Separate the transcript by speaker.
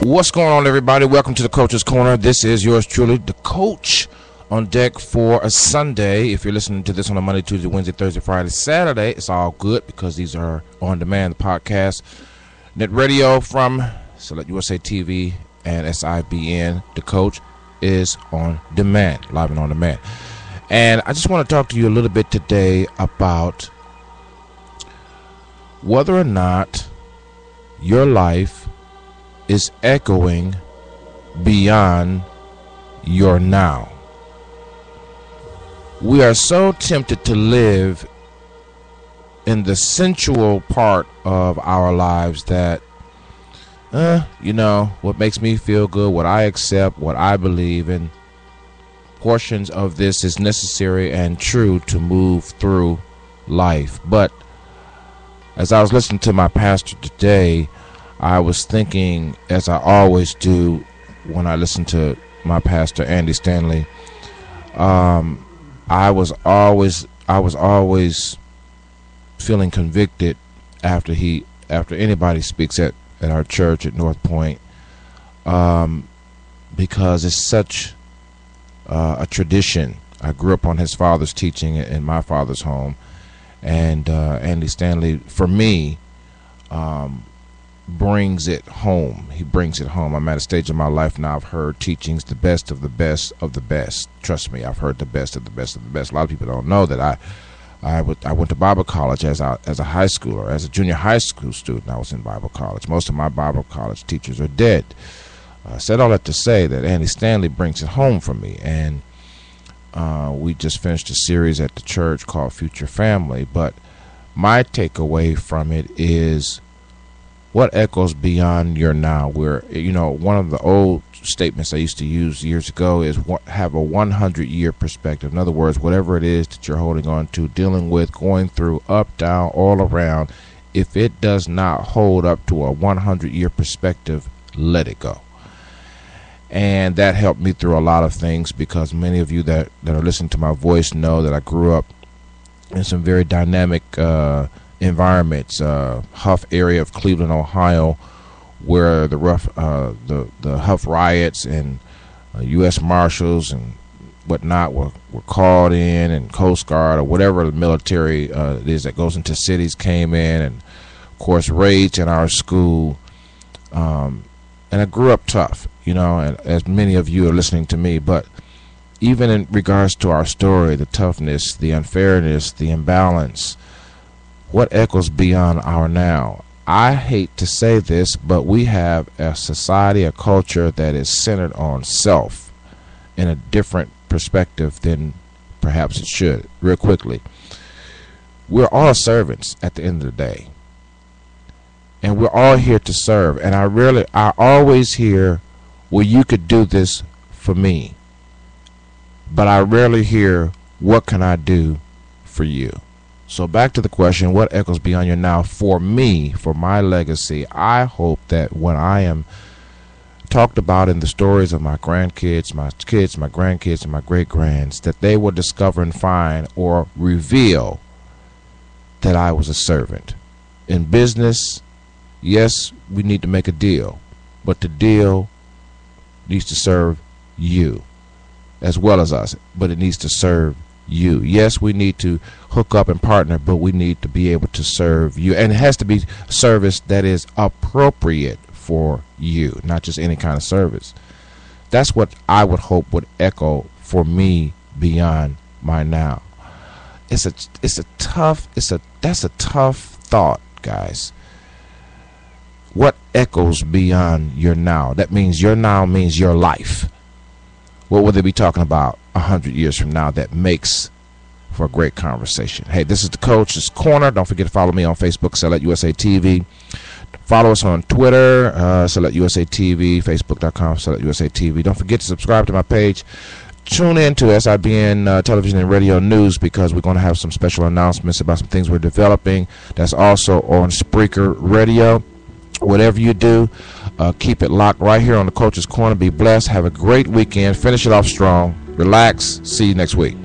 Speaker 1: What's going on, everybody? Welcome to the Coach's Corner. This is yours truly, the Coach, on deck for a Sunday. If you're listening to this on a Monday, Tuesday, Wednesday, Thursday, Friday, Saturday, it's all good because these are on demand, the podcast, net radio from Select USA TV and SIBN. The Coach is on demand, live and on demand. And I just want to talk to you a little bit today about whether or not your life is echoing beyond your now. We are so tempted to live in the sensual part of our lives that, what makes me feel good, what I accept, what I believe in, portions of this is necessary and true to move through life. But as I was listening to my pastor today, I was thinking, as I always do when I listen to my pastor, Andy Stanley, I was always feeling convicted after anybody speaks at our church at North Point, because it's such a tradition. I grew up on his father's teaching in my father's home, and Andy Stanley, for me, brings it home. He brings it home. I'm at a stage in my life now. I've heard teachings, the best of the best of the best. Trust me, I've heard the best of the best of the best. A lot of people don't know that I went to Bible college as a high schooler, as a junior high school student. I was in Bible college. Most of my Bible college teachers are dead. I said all that to say that Andy Stanley brings it home for me, and we just finished a series at the church called Future Family. But my takeaway from it is what echoes beyond your now. Where, one of the old statements I used to use years ago is have a 100-year perspective. In other words, whatever it is that you're holding on to, dealing with, going through, up, down, all around, if it does not hold up to a 100-year perspective, let it go. And that helped me through a lot of things, because many of you that are listening to my voice know that I grew up in some very dynamic environments, Huff area of Cleveland, Ohio, where the Huff riots and U.S. Marshals and whatnot were called in, and Coast Guard or whatever the military it is that goes into cities came in, and of course raids in our school. And I grew up tough, and as many of you are listening to me. But even in regards to our story, the toughness, the unfairness, the imbalance, what echoes beyond our now? I hate to say this, but we have a society, a culture that is centered on self in a different perspective than perhaps it should. Real quickly, we're all servants at the end of the day, and we're all here to serve. And I always hear, well, you could do this for me, but I rarely hear, what can I do for you? So back to the question, what echoes beyond your now? For me, for my legacy, I hope that when I am talked about in the stories of my grandkids, my kids, my grandkids, and my great-grands, that they will discover and find or reveal that I was a servant. In business, yes, we need to make a deal, but the deal needs to serve you as well as us, but it needs to serve you. Yes, we need to hook up and partner, but we need to be able to serve you, and it has to be service that is appropriate for you, not just any kind of service. That's what I would hope would echo for me beyond my now. That's a tough thought, guys. What echoes beyond your now? That means your now means your life. What will they be talking about 100 years from now that makes for a great conversation? Hey, this is the Coach's Corner. Don't forget to follow me on Facebook, Select USA TV. Follow us on Twitter, Select USA TV, Facebook.com, Select USA TV. Don't forget to subscribe to my page. Tune in to SIBN television and radio news, because we're going to have some special announcements about some things we're developing. That's also on Spreaker Radio. Whatever you do, keep it locked right here on the Coach's Corner. Be blessed. Have a great weekend. Finish it off strong. Relax. See you next week.